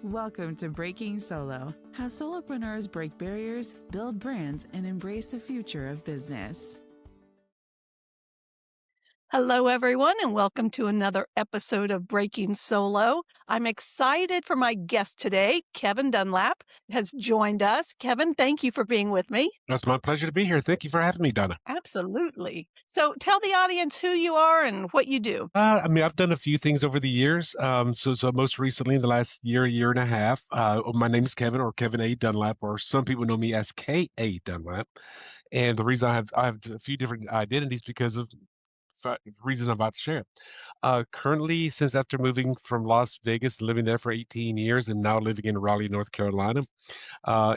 Welcome to Breaking Solo, how solopreneurs break barriers, build brands, and embrace the future of business. Hello, everyone, and welcome to another episode of Breaking Solo. I'm excited for my guest today. Kevin Dunlap has joined us. Kevin, thank you for being with me. It's my pleasure to be here. Thank you for having me, Donna. Absolutely. So tell the audience who you are and what you do. I've done a few things over the years. So most recently, in the last year and a half, my name is Kevin, or Kevin A. Dunlap, or some people know me as K.A. Dunlap. And the reason I have a few different identities because of reasons I'm about to share. Currently, since after moving from Las Vegas, living there for 18 years, and now living in Raleigh, North Carolina,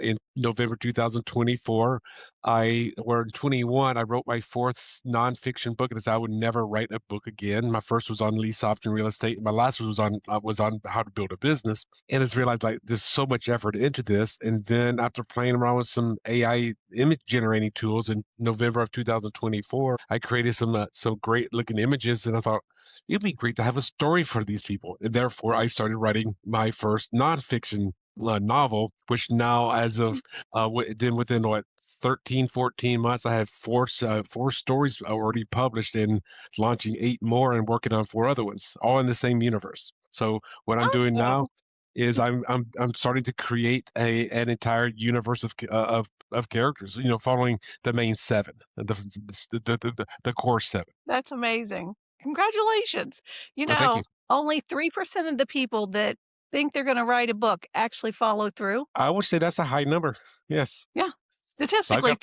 in November 2024. Or in 21, I wrote my fourth nonfiction book, and I said I would never write a book again. My first was on lease-option real estate. And my last was on how to build a business. And I just realized like there's so much effort into this. And then after playing around with some AI image generating tools in November of 2024, I created some great looking images, and I thought it'd be great to have a story for these people. And therefore, I started writing my first nonfiction novel, which now, as of within 13, 14 months, I have four stories already published and launching 8 more and working on 4 other ones, all in the same universe. So what I'm doing now is I'm starting to create an entire universe of characters, following the main 7, the core 7. That's amazing. Congratulations. Well, thank you. Only 3% of the people that think they're going to write a book actually follow through. I would say that's a high number. Yes. Yeah. So Statistically, I've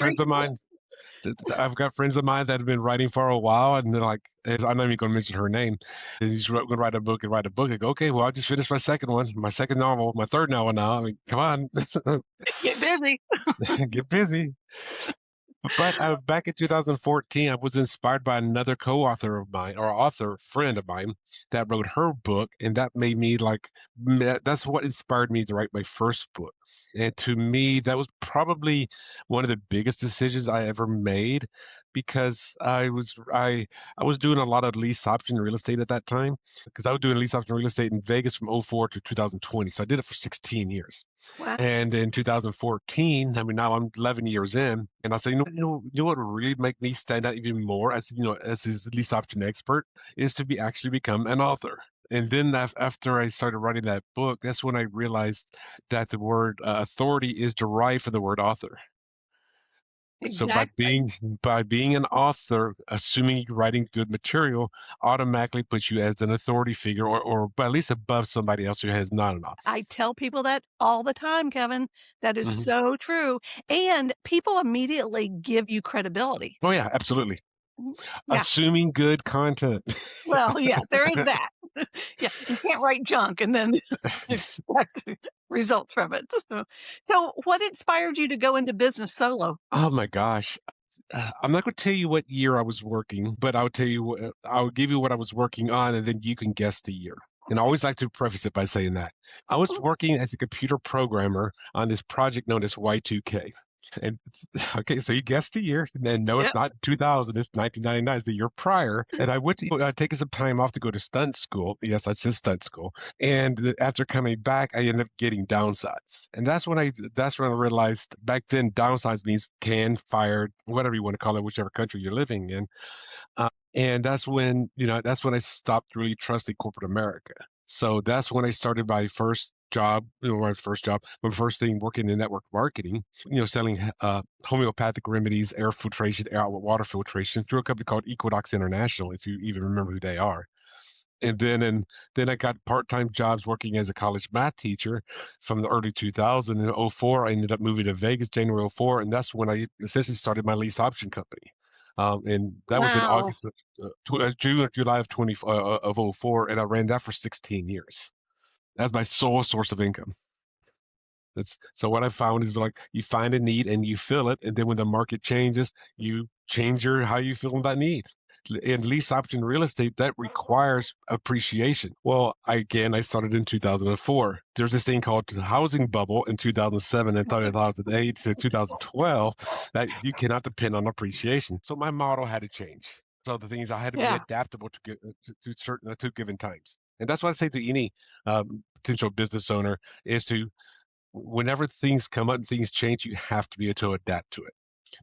got friends of mine that have been writing for a while, and they're like, I'm not even going to mention her name. And he's going to write a book. I go, okay, well, I just finished my second one, my second novel, my third novel now. I mean, come on. Get busy. Get busy. But back in 2014, I was inspired by another co-author of mine, or author friend of mine, that wrote her book, and that made me that's what inspired me to write my first book. And to me, that was probably one of the biggest decisions I ever made, because I was doing a lot of lease option real estate at that time, because I was doing lease option real estate in Vegas from 04 to 2020. So I did it for 16 years. Wow. And in 2014, I mean, now I'm 11 years in, and I say, you know what would really make me stand out even more as his lease option expert is to actually become an author. And then after I started writing that book, that's when I realized that the word authority is derived from the word author. So by being an author, assuming you're writing good material, automatically puts you as an authority figure, or at least above somebody else who has not an author. I tell people that all the time, Kevin. That is so true. And people immediately give you credibility. Oh yeah, absolutely. Yeah. Assuming good content. Well, yeah, there is that. Yeah, you can't write junk and then expect results from it. So what inspired you to go into business solo? Oh my gosh. I'm not going to tell you what year I was working, but I'll give you what I was working on, and then you can guess the year. And I always like to preface it by saying that. I was working as a computer programmer on this project known as Y2K. And okay, so you guessed the year. And no, it's not 2000, it's 1999, it's the year prior. And I went to taking some time off to go to stunt school. Yes, I said stunt school. And after coming back, I ended up getting downsized. And that's when I realized back then downsized means canned, fired, whatever you want to call it, whichever country you're living in. And that's when I stopped really trusting corporate America. So that's when I started my first job, my first thing working in network marketing, selling homeopathic remedies, air filtration, water filtration through a company called Equinox International, if you even remember who they are. And then I got part-time jobs working as a college math teacher from the early 2000s. In 04, I ended up moving to Vegas, January 04, and that's when I essentially started my lease option company. And that was in August, June or July of 04, and I ran that for 16 years. That's my sole source of income. So what I found is like you find a need and you fill it, and then when the market changes, you change how you feel that need. In lease option real estate, that requires appreciation. Well, I started in 2004. There's this thing called the housing bubble in 2007 and 2008 to 2012 that you cannot depend on appreciation. So my model had to change. So the thing is, I had to be adaptable to given times. And that's what I say to any potential business owner is to, whenever things come up and things change, you have to be able to adapt to it.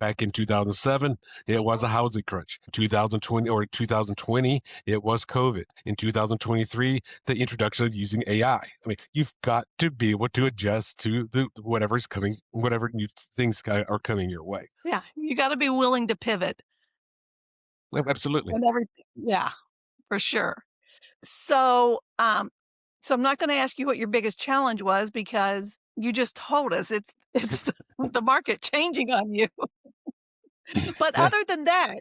Back in 2007, it was a housing crunch. 2020, it was COVID. In 2023, the introduction of using AI. I mean, you've got to be able to adjust to whatever's coming, whatever new things are coming your way. Yeah, you got to be willing to pivot. Absolutely. And everything. Yeah, for sure. So, so I'm not going to ask you what your biggest challenge was because you just told us it's the market changing on you. But Yeah, other than that,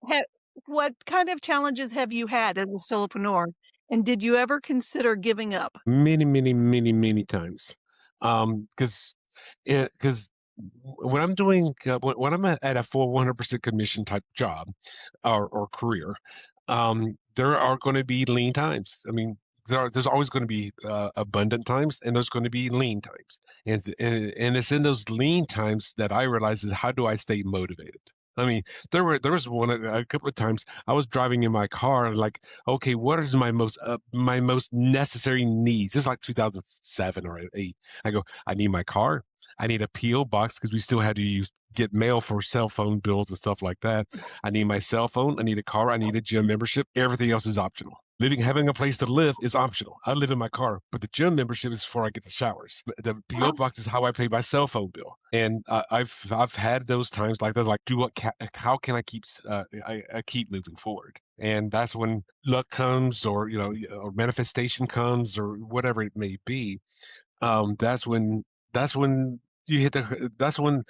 ha what kind of challenges have you had as a solopreneur? And did you ever consider giving up? many, many, many, many times. Because because when I'm doing when I'm at a full 100% commission type job or career, there are going to be lean times. I mean, there's always going to be abundant times, and there's going to be lean times, and it's in those lean times that I realize is how do I stay motivated. I mean, there was a couple of times I was driving in my car and like, okay, what is my most necessary needs? It's like 2007 or 8. I go, I need my car, I need a PO box because we still had to get mail for cell phone bills and stuff like that. I need my cell phone. I need a car. I need a gym membership. Everything else is optional. Having a place to live is optional. I live in my car, but the gym membership is before I get the showers. The PO box is how I pay my cell phone bill. And I've had those times like that. Like, how can I I keep moving forward? And that's when luck comes, or or manifestation comes, or whatever it may be. That's when you hit the. That's when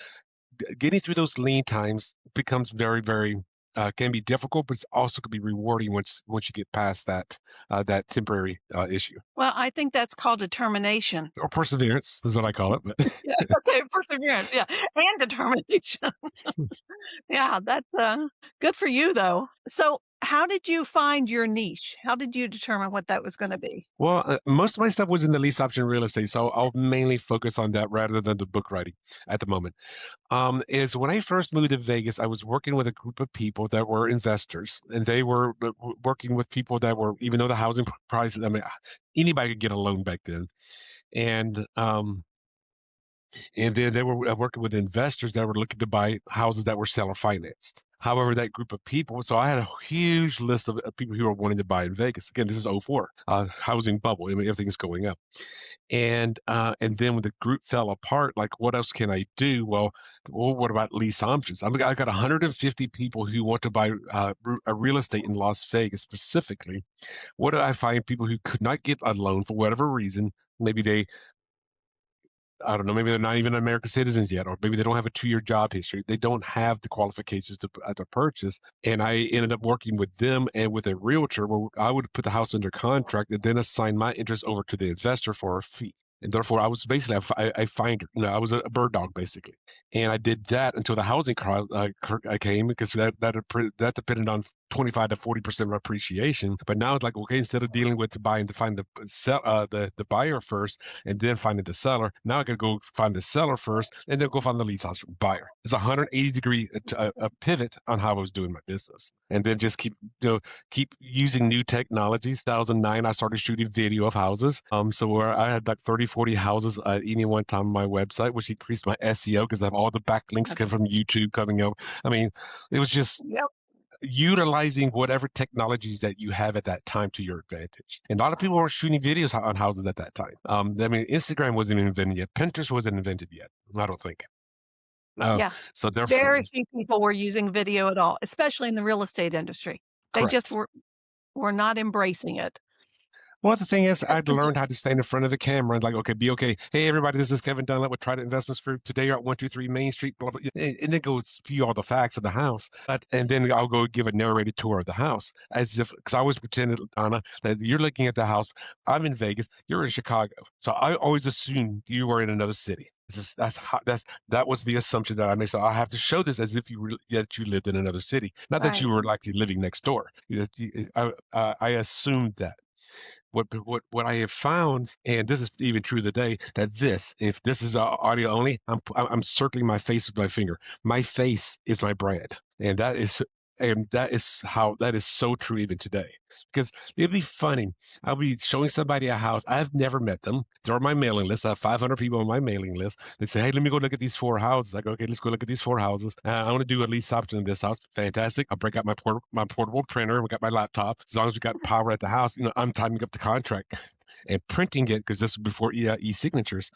getting through those lean times becomes very, very can be difficult, but it's also can be rewarding once you get past that temporary issue. Well, I think that's called determination. Or perseverance is what I call it. But Yeah, okay, perseverance, yeah, and determination. Yeah, that's, good for you, though. So, how did you find your niche? How did you determine what that was gonna be? well, most of my stuff was in the lease option real estate, so I'll mainly focus on that rather than the book writing at the moment. Is when I first moved to Vegas, I was working with a group of people that were investors, and they were working with people that were, even though the housing prices, I mean, anybody could get a loan back then, and then they were working with investors that were looking to buy houses that were seller financed. However, that group of people, so I had a huge list of people who were wanting to buy in Vegas. Again, this is '04, housing bubble. I mean, everything's going up. And then when the group fell apart, like what else can I do? Well, what about lease options? I got 150 people who want to buy a real estate in Las Vegas specifically. What do I find? People who could not get a loan for whatever reason. Maybe I don't know, maybe they're not even American citizens yet, or maybe they don't have a 2-year job history. They don't have the qualifications to purchase. And I ended up working with them and with a realtor where I would put the house under contract and then assign my interest over to the investor for a fee. And therefore, I was basically I finder. I was a bird dog basically, and I did that until the housing crowd came, because that depended on 25 to 40% appreciation. But now it's like, okay, instead of dealing with to find the buyer first and then finding the seller, now I got to go find the seller first and then go find the lead buyer. It's a 180-degree pivot on how I was doing my business, and then just keep using new technologies. 2009, I started shooting video of houses. So where I had like 30, 40 houses at any one time on my website, which increased my SEO because I have all the backlinks come from YouTube coming up. I mean, it was just Yep. utilizing whatever technologies that you have at that time to your advantage. And a lot of people weren't shooting videos on houses at that time. I mean, Instagram wasn't invented yet. Pinterest wasn't invented yet. I don't think. Yeah. So therefore, Very few people were using video at all, especially in the real estate industry. They just correct. were not embracing it. Well, the thing is, I'd learned how to stand in front of the camera and like, okay, be okay. Hey, everybody, this is Kevin Dunlap with Trident Investments Group. Today, you're at 123 Main Street, blah, blah, and then go spew all the facts of the house. And then I'll go give a narrated tour of the house as if, because I always pretended, Anna, that you're looking at the house. I'm in Vegas. You're in Chicago. So I always assumed you were in another city. That was the assumption that I made. So I have to show this as if that you lived in another city, not that Right. you were likely living next door. I assumed that. What I have found, and this is even true today, that if this is audio only, I'm circling my face with my finger. My face is my brand, and that is And that is so true even today. Because it'd be funny. I'll be showing somebody a house. I've never met them. They're on my mailing list. I have 500 people on my mailing list. They say, hey, let me go look at these 4 houses. I go, okay, let's go look at these 4 houses. I want to do a lease option in this house. Fantastic. I'll break out my portable printer. We got my laptop. As long as we got power at the house, I'm typing up the contract and printing it, because this was before e-signatures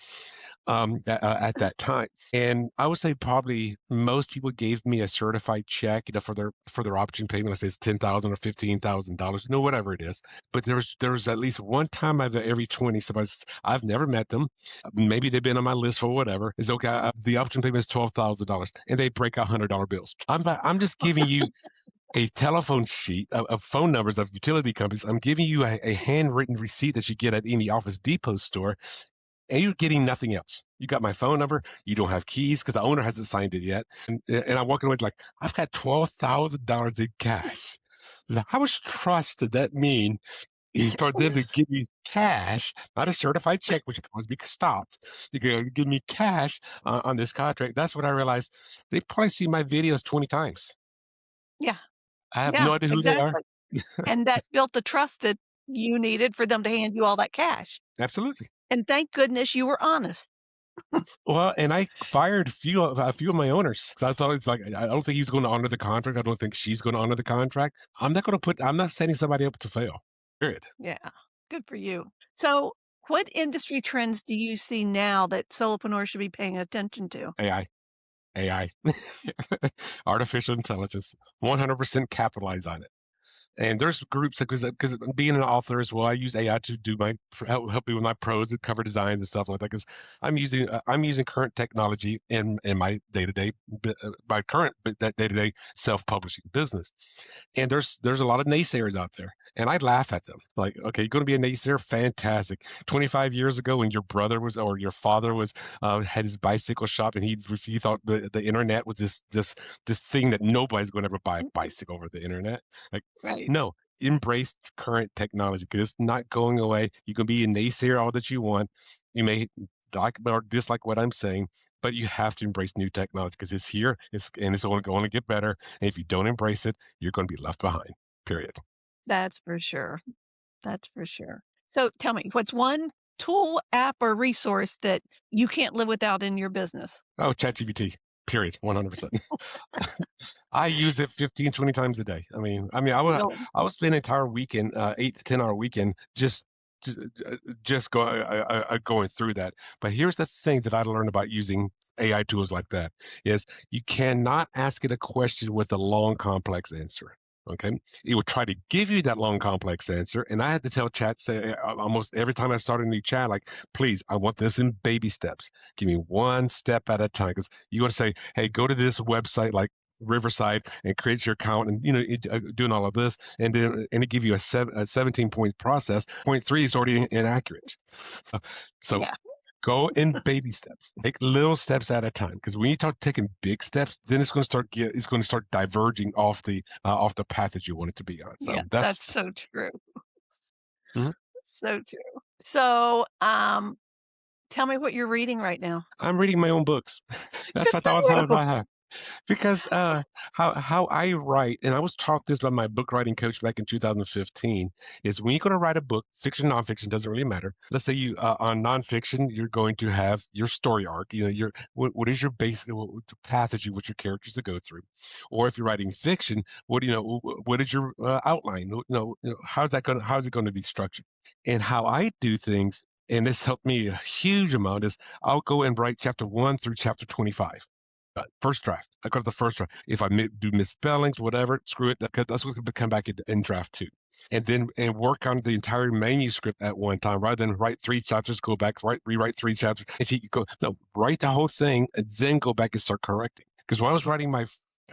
at that time. And I would say probably most people gave me a certified check, for their option payment. Let's say it's $10,000 or $15,000, whatever it is. But there's at least one time out of every 20, I've never met them. Maybe they've been on my list for whatever. It's okay. The option payment is $12,000, and they break out $100 bills. I'm just giving you a telephone sheet of phone numbers of utility companies. I'm giving you a handwritten receipt that you get at any Office Depot store, and you're getting nothing else. You got my phone number. You don't have keys because the owner hasn't signed it yet. And I'm walking away like, I've got $12,000 in cash. How much trust did that mean for them to give me cash, not a certified check, which can always be stopped? You can give me cash on this contract. That's what I realized. They probably see my videos 20 times. Yeah. I have Yeah, no idea who they are. exactly. And that built the trust that you needed for them to hand you all that cash. Absolutely. And thank goodness you were honest. Well, and I fired a few of my owners because I thought it's like, I don't think he's going to honor the contract. I don't think she's going to honor the contract. I'm not setting somebody up to fail. Period. Yeah, good for you. So what industry trends do you see now that solopreneurs should be paying attention to? AI, artificial intelligence, 100% capitalize on it. And there's groups, because being an author as well, I use AI to do help me with my prose and cover designs and stuff like that. Because I'm using current technology in my day-to-day self-publishing business. And there's a lot of naysayers out there, and I laugh at them. Like, okay, you're going to be a naysayer, fantastic. 25 years ago, when your brother was or your father was had his bicycle shop, and he thought the internet was this thing that nobody's going to ever buy a bicycle over the internet. Like, Right. no, embrace current technology because it's not going away. You can be a naysayer all that you want. You may like or dislike what I'm saying, but you have to embrace new technology because it's here, and it's only going to get better. And if you don't embrace it, you're going to be left behind. Period. That's for sure. That's for sure. So tell me, what's one tool, app, or resource that you can't live without in your business? Oh, ChatGPT. Period. 100%. I use it 15, 20 times a day. I would spend an entire weekend, 8 to 10 hour weekend, just going through that. But here's the thing that I learned about using AI tools like that is you cannot ask it a question with a long, complex answer. Okay, it will try to give you that long, complex answer, and I had to tell chat, say almost every time I start a new chat, like, please, I want this in baby steps. Give me one step at a time, because you want to say, hey, go to this website like Riverside and create your account, and doing all of this, and it give you a 17-point process. Point 3 is already inaccurate. So Yeah. go in baby steps. Take little steps at a time. Because when you start taking big steps, then it's going to start diverging off the path that you want it to be on. So Yeah, that's so true. Mhm. So true. So, tell me what you're reading right now. I'm reading my own books. That's Good what I for thought you. I had. Because how I write, and I was taught this by my book writing coach back in 2015, is when you're going to write a book, fiction, nonfiction, doesn't really matter. Let's say you on nonfiction, you're going to have your story arc. What is your basic the path that what your characters to go through, or if you're writing fiction, what is your outline? How's it going to be structured? And how I do things, and this helped me a huge amount, is I'll go and write chapter 1 through chapter 25. First draft. I go to the first draft. If I do misspellings, whatever, screw it. That's what could come back in draft 2, and work on the entire manuscript at one time, rather than write 3 chapters, go back, rewrite 3 chapters, and see, write the whole thing, and then go back and start correcting. Because when I was writing I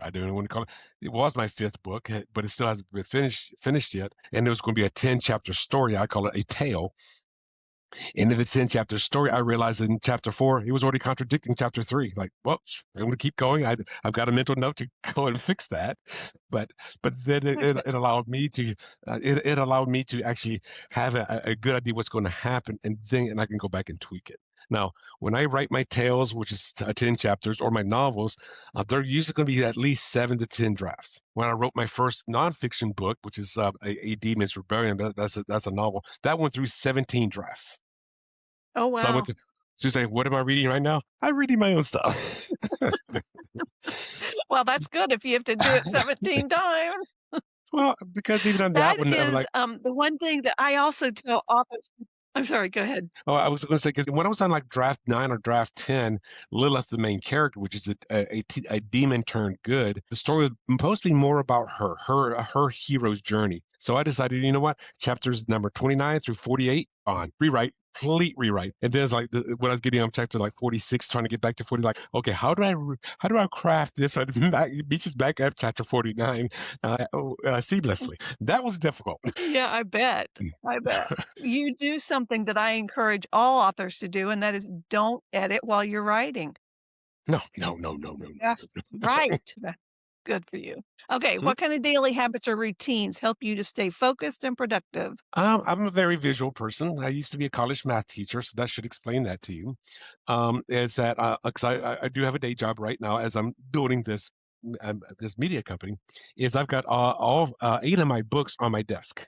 don't know what to call it. It was my 5th book, but it still hasn't been finished yet. And it was going to be a 10-chapter story. I call it a tale. End of the 10-chapter story, I realized in chapter 4, he was already contradicting chapter 3. Like, well, I'm going to keep going. I've got a mental note to go and fix that. But then it allowed me to it allowed me to actually have a good idea what's going to happen, and I can go back and tweak it. Now, when I write my tales, which is 10 chapters, or my novels, they're usually going to be at least 7 to 10 drafts. When I wrote my first nonfiction book, which is a Demon's Rebellion, that's a novel, that went through 17 drafts. Oh, So I wow. went to say, what am I reading right now? I'm reading my own stuff. Well, that's good if you have to do it 17 times. Well, because even on that That one, I'm is, like, the one thing that I also tell authors. I'm sorry, go ahead. oh, I was going to say, because when I was on like draft 9 or draft 10, Lilith, the main character, which is a demon turned good, the story was supposed to be more about her hero's journey. So I decided, you know what? Chapters number 29 through 48 on rewrite. Complete rewrite, and then it's like when I was getting on chapter like 46, trying to get back to 40, like, okay, how do I craft this so it reaches back up chapter 49 seamlessly? That was difficult. Yeah, I bet. I bet. You do something that I encourage all authors to do, and that is don't edit while you're writing. No. That's right. That's good for you. Okay, what kind of daily habits or routines help you to stay focused and productive? I'm a very visual person. I used to be a college math teacher, so that should explain that to you. Is that because I do have a day job right now as I'm building this media company, is I've got all 8 of my books on my desk.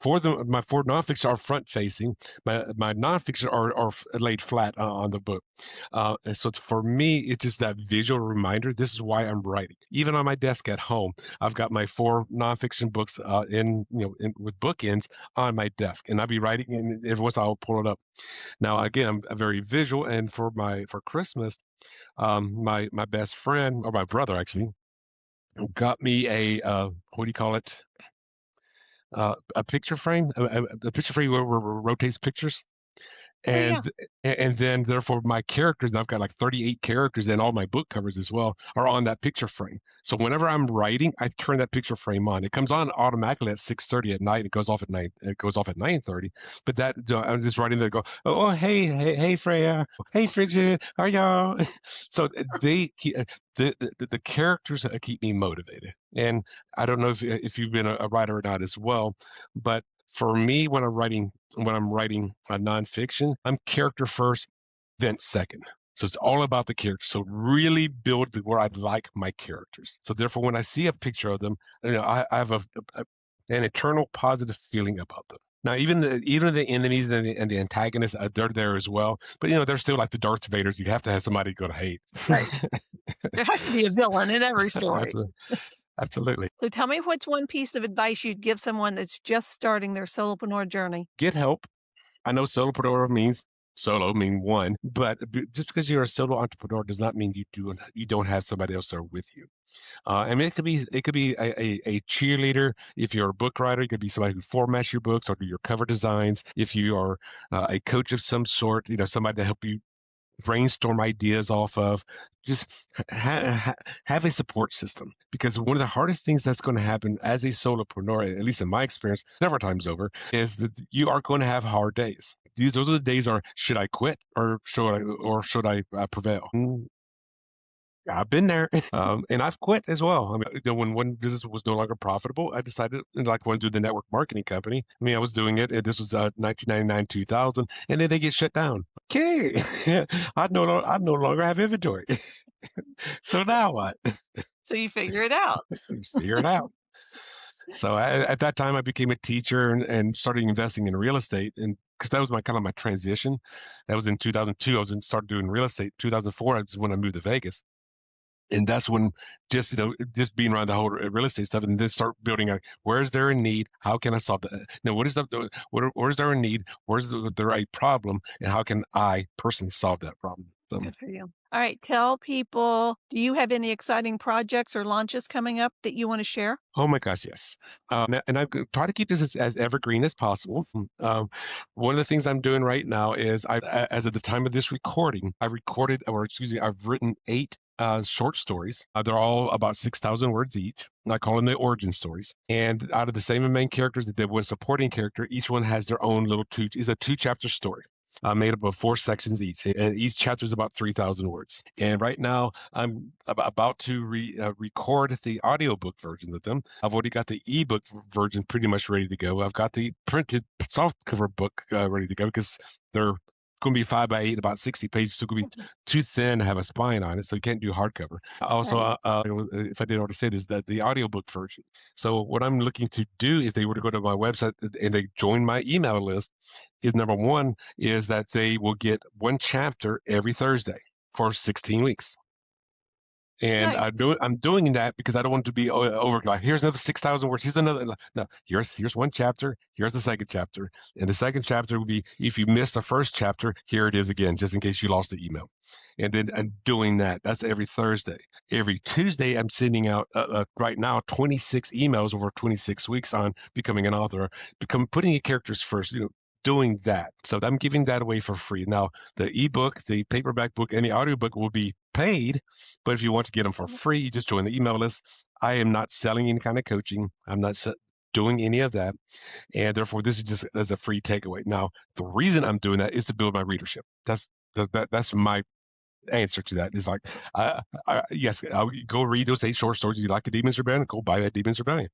My 4 nonfiction are front facing. My nonfiction are laid flat on the book. So for me, it's just that visual reminder. This is why I'm writing. Even on my desk at home, I've got my 4 nonfiction books with bookends on my desk, and I'll be writing, and every once in a while I'll pull it up. Now again, I'm very visual, and for Christmas, my best friend, or my brother actually, got me what do you call it? A picture frame, a picture frame where rotates pictures. Oh, yeah. And then therefore my characters, and I've got like 38 characters, and all my book covers as well are on that picture frame. So whenever I'm writing, I turn that picture frame on. It comes on automatically at 6:30 at night. It goes off at 9:30. But that I'm just writing there. Go, oh hey Freya, hey Frigid, how y'all? So they keep, the characters keep me motivated. And I don't know if you've been a writer or not as well, but for me, when I'm writing a nonfiction, I'm character first, event second. So it's all about the character. So really build where I like my characters. So therefore, when I see a picture of them, I have an eternal positive feeling about them. Now, even the enemies and the antagonists, they're there as well. But they're still like the Darth Vaders. You have to have somebody you're going to hate. Right. There has to be a villain in every story. Absolutely. So tell me what's one piece of advice you'd give someone that's just starting their solopreneur journey? Get help. I know solopreneur means solo, mean one, but just because you're a solo entrepreneur does not mean you don't have somebody else there with you. I mean, it could be a cheerleader. If you're a book writer, it could be somebody who formats your books or do your cover designs. If you are a coach of some sort, somebody to help you brainstorm ideas off of. Just have a support system, because one of the hardest things that's going to happen as a solopreneur, at least in my experience, several times over, is that you are going to have hard days. Those are the days should I quit or should I prevail? I've been there, and I've quit as well. I mean, when one business was no longer profitable, I decided, like, I want to do the network marketing company. I mean, I was doing it, and this was 1999, 2000, and then they get shut down. Okay, I no longer have inventory. So now what? So you figure it out. Figure it out. So at that time, I became a teacher and started investing in real estate, and because that was my transition. That was in 2002. Started doing real estate. 2004 is when I moved to Vegas. And that's when just being around the whole real estate stuff, and then start building out, where is there a need? How can I solve that? Where is there a need? Where's there a problem? And how can I personally solve that problem? Good for you. All right. Tell people, do you have any exciting projects or launches coming up that you want to share? Oh my gosh, yes. And I try to keep this as evergreen as possible. One of the things I'm doing right now is as of the time of this recording, I've written 8 short stories. They're all about 6,000 words each. I call them the origin stories. And out of the same main characters that there was a supporting character, each one has their own little is a 2-chapter story. Made up of 4 sections each, and each chapter is about 3,000 words. And right now, I'm about to record the audiobook version of them. I've already got the ebook version pretty much ready to go. I've got the printed softcover book ready to go, because they're going to be 5 by 8, about 60 pages. So it's going to be too thin to have a spine on it. So you can't do hardcover. Also, if I didn't already say this, that the audiobook version. So what I'm looking to do, if they were to go to my website and they join my email list, is number one is that they will get one chapter every Thursday for 16 weeks. And Nice. I'm doing that because I don't want to be over like, here's another 6,000 words. Here's another. No, here's one chapter. Here's the second chapter. And the second chapter will be, if you missed the first chapter, here it is again, just in case you lost the email. And then I'm doing that. That's every Thursday. Every Tuesday, I'm sending out right now 26 emails over 26 weeks on becoming an author, putting your characters first, doing that. So I'm giving that away for free. Now, the ebook, the paperback book, and the audiobook will be paid, but if you want to get them for free, you just join the email list. I am not selling any kind of coaching. I'm not doing any of that. And therefore, this is just as a free takeaway. Now, the reason I'm doing that is to build my readership. That's my answer to that. Is like, yes, I'll go read those 8 short stories. You like a Demons Rebellion? Go buy that Demons Rebellion.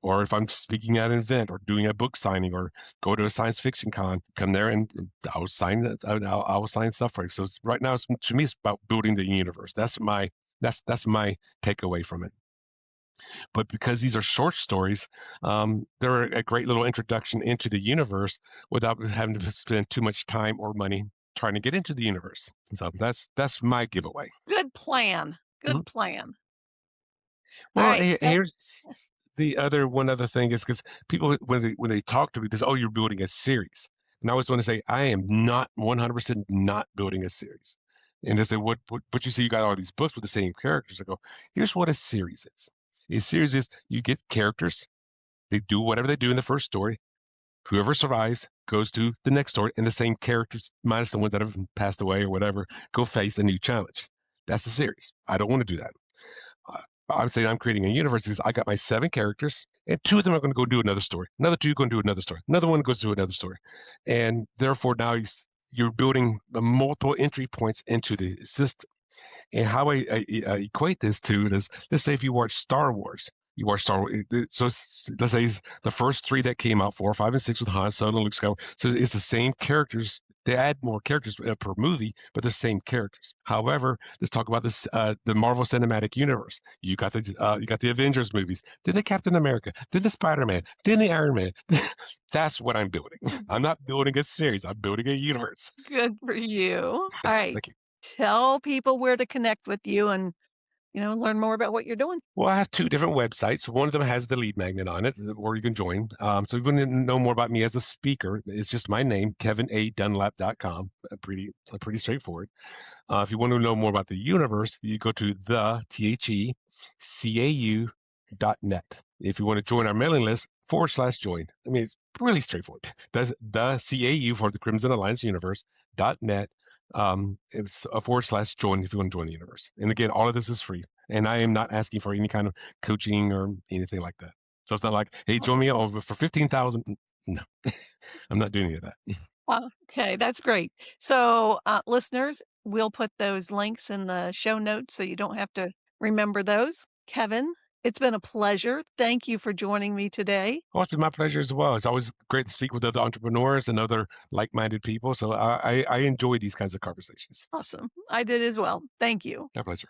Or if I'm speaking at an event or doing a book signing or go to a science fiction con, come there and I'll sign. I will sign stuff for you. So right now, to me, it's about building the universe. That's my takeaway from it. But because these are short stories, they're a great little introduction into the universe without having to spend too much time or money trying to get into the universe. So that's my giveaway. Good plan. Good plan. Well, All right. here's the one other thing is because people, when they talk to me, they say, oh, you're building a series. And I always want to say, I am not 100% not building a series. And they say, what you see, you got all these books with the same characters. I go, here's what a series is. A series is you get characters, they do whatever they do in the first story. Whoever survives goes to the next story, and the same characters, minus the ones that have passed away or whatever, go face a new challenge. That's a series. I don't want to do that. I'm saying I'm creating a universe because I got my 7 characters, and 2 of them are going to go do another story. Another 2 are going to do another story. Another one goes to another story. And therefore, now you're building multiple entry points into the system. And how I equate this to is, let's say if you watch Star Wars, you watch Star Wars. So let's say the first 3 that came out, 4, 5, and 6 with Han Solo and Luke Skywalker. So it's the same characters. They add more characters per movie, but the same characters. However, let's talk about this: the Marvel Cinematic Universe. You got the Avengers movies, then the Captain America, then the Spider-Man, then the Iron Man. That's what I'm building. I'm not building a series. I'm building a universe. Good for you. Yes, All right. thank you. Tell people where to connect with you and learn more about what you're doing. Well, I have 2 different websites. One of them has the lead magnet on it, where you can join. So if you want to know more about me as a speaker, it's just my name, kevinadunlap.com. Pretty straightforward. If you want to know more about the universe, you go to thecau.net. If you want to join our mailing list, /join. I mean, it's really straightforward. That's the CAU for the Crimson Alliance Universe.net. It's a /join if you want to join the universe. And again, all of this is free. And I am not asking for any kind of coaching or anything like that. So it's not like, hey, join me over for 15,000. No, I'm not doing any of that. Okay, that's great. So listeners, we'll put those links in the show notes so you don't have to remember those. Kevin, it's been a pleasure. Thank you for joining me today. Well, it's been my pleasure as well. It's always great to speak with other entrepreneurs and other like-minded people. So I enjoy these kinds of conversations. Awesome. I did as well. Thank you. My pleasure.